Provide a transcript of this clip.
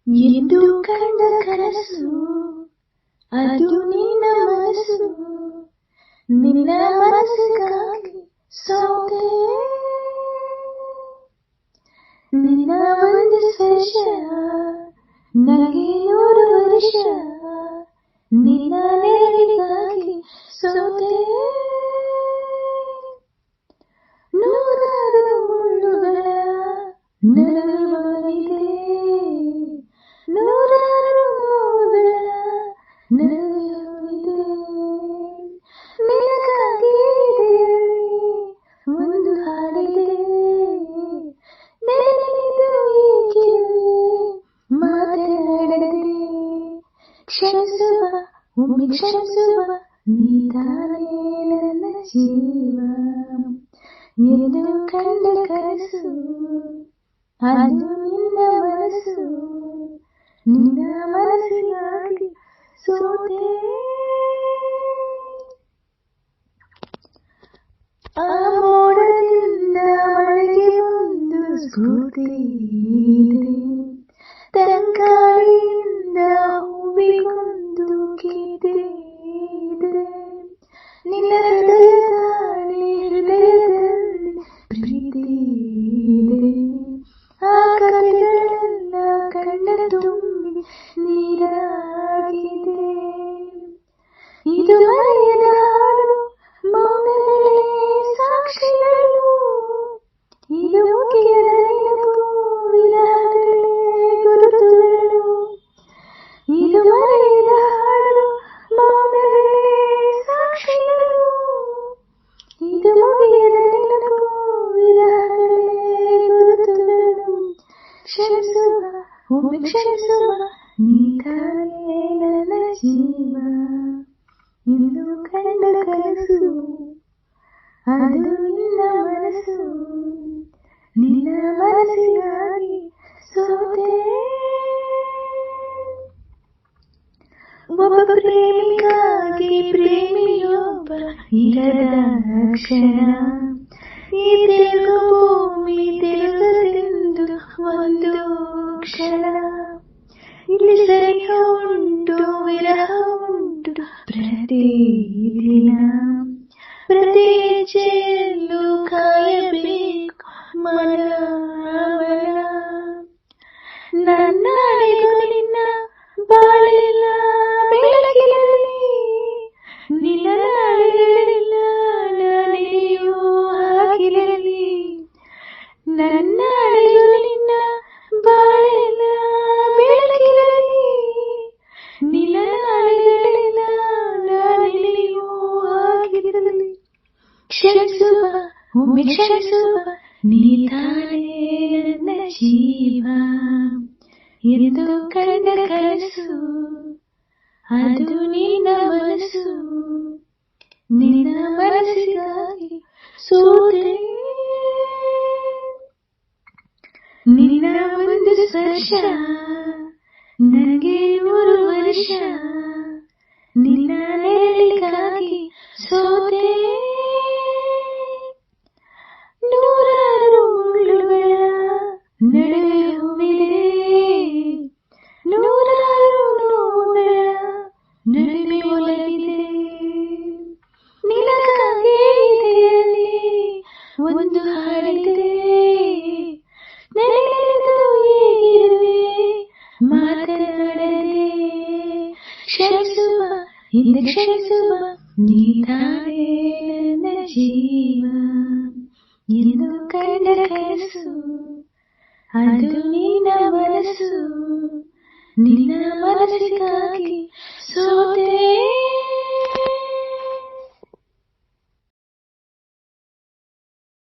ಎಂದು ಕಂಡ ಕನಸು ಅದು ನಿನ್ನ ಮನಸ್ಸು, ನಿನ್ನ ಮನಸ್ಸಿಗಾಗಿ ಸೋತೆ. ನಿನ್ನ ಒಂದು ಸ್ಪರ್ಶ ನನಗೆ 100 ವರ್ಷ, ನಿನ್ನ ನೆರಳಿಗಾಗಿ ಸೋತೆ. ನೂರಾರು ಮುಳ್ಳುಗಳ ನಡುವೆ ನೂರಾರು ನೋವುಗಳ ನಡುವೆ ನಿನಗಾಗಿ ಒಂದು ಹಾಡಿದೆ. ನೆನೆದು ಏಕೆ ಮಾತನಾಡದೆ, ಕ್ಷಮಿಸುವ ಒಮ್ಮೆ ಕ್ಷಮಿಸುವ ನೀತಾನೇ ನನ್ನ ಜೀವ. ಎಂದು ಕಂಡ ಕನಸು ಅದು ನಿನ್ನ ಮನಸ್ಸು, ನಿನ್ನ ಮನಸ್ಸಿಗಾಗಿ ಸೋತೆ. ಆ ಮೋಡದಿಂದ ಮಳೆಗೆ ಒಂದು ಸ್ಫೂರ್ತಿ ಇದೆ, ತಂಗಾಳಿಯಿಂದ ಹೂವಿಗೊಂದು ಗೀತೆ ಇದೆ. ನಿನ್ನ ಹೃದಯದಲ್ಲಿ ಪ್ರೀತಿ ಇದೆ. ಆ ಕಥೆಗಳೆಲ್ಲ ಕಣ್ಣ ತುಂಬಿ ನೀರಾಗಿದೆ. ಇದು ಮರೆಯದ ಹಾಡು, ಮೌನಗಳೇ ಸಾಕ್ಷಿಗಳು. ಇದು ಮುಗಿಯದ ನೆನಪು, ವಿರಹಗಳೇ ಗುರುತುಗಳು. ಇದು ಮರೆಯದ ಹಾಡು, ಮೌನಗಳೇ ಸಾಕ್ಷಿಗಳು. ಇದು ಮುಗಿಯದ ನೆನಪು, ವಿರಹಗಳೇ ಗುರುತುಗಳು. ಕ್ಷಮಿಸುವ ಒಮ್ಮೆ ಕ್ಷಮಿಸುವ ನೀತಾನೇ ನನ್ನ ಜೀವ. ಎಂದು ಕಂಡ ಕನಸು ಅದು ನಿನ್ನ ಮನಸ್ಸು, ನಿನ್ನ ಮನಸ್ಸಿಗಾಗಿ ಸೋತೆ. ಒಬ್ಬ ಪ್ರೇಮಿಗಾಗಿ ಪ್ರೇಮಿಯೊಬ್ಬ ಇರದ ಕ್ಷಣ, ಈ ತೆಲುಗು ಭೂಮಿ ತೆಲುಗದೆಂದು ಒಂದು ಕ್ಷಣ. ಇಲ್ಲಿ ಸರಿಹ ಉಂಟು ವಿರಹ ಉಂಟು ಪ್ರತಿದಿನ, ಪ್ರತಿ ಹೆಜ್ಜೆಯಲ್ಲೂ ಕಾಯಬೇಕು ಮನವನ. ನನ್ನಡೆಗೂ ನಿನ್ನ ಬಾಳೆಲ್ಲ ಬೆಳಕಿನಲ್ಲಿ, ನಿನ್ನ ನಾಳೆಗಳೆಲ್ಲ ನಾನೆಯೂ ಹಾಗಿರಲಿ. ನನ್ನಡೆಗೂ ನಿನ್ನ ಬಾಳೆಲ್ಲ ಬೆಳಕಿರಲಿ, ನಿನ್ನ ನಾಳೆಗಳೆಲ್ಲ ನಾನೆಯೂ ಹಾಗಿರಲಿ. ಕ್ಷಮಿಸುವ ಒಮ್ಮೆ ಕ್ಷಮಿಸುವ ನೀತಾನೇ ನನ್ನ ಜೀವ. ಎಂದು ಕಂಡ ಕನಸು ಅದು ನಿನ್ನ ಮನಸ್ಸು, ನಿನ್ನ ಮನಸ್ಸಿಗಾಗಿ ಸೋತೆ. ನಿನ್ನ ಒಂದು ಸ್ಪರ್ಶ ನನಗೆ 100 ವರ್ಷ, ನಿನ್ನ ನೆರಳಿಗಾಗಿ ಸೋತೆ. ನೂರಾರು ಮುಳ್ಳುಗಳ ನಡುವೆ ಹೂವಿದೆ, ನೂರಾರು ನೋವುಗಳ ನಡುವೆ ಒಲವಿದೆ. ನಿನಗಾಗಿ ಇದೆಯಲ್ಲಿ ಒಂದು ಹಾಡಿದೆ. ನೆನೆದು ಹೇಗಿರುವೆ ಮಾತನಾಡದೆ, ಕ್ಷಮಿಸುವ ಹಿಂದೆ ಕ್ಷಮಿಸುವ ನೀತಾನೇ ನನ್ನ ಜೀವ. ಎಂದು ಕಂಡ ಕನಸು ಅದು ನಿನ್ನ ಮನಸ್ಸು, ನಿನ್ನ ಮನಸ್ಸಿಗಾಗಿ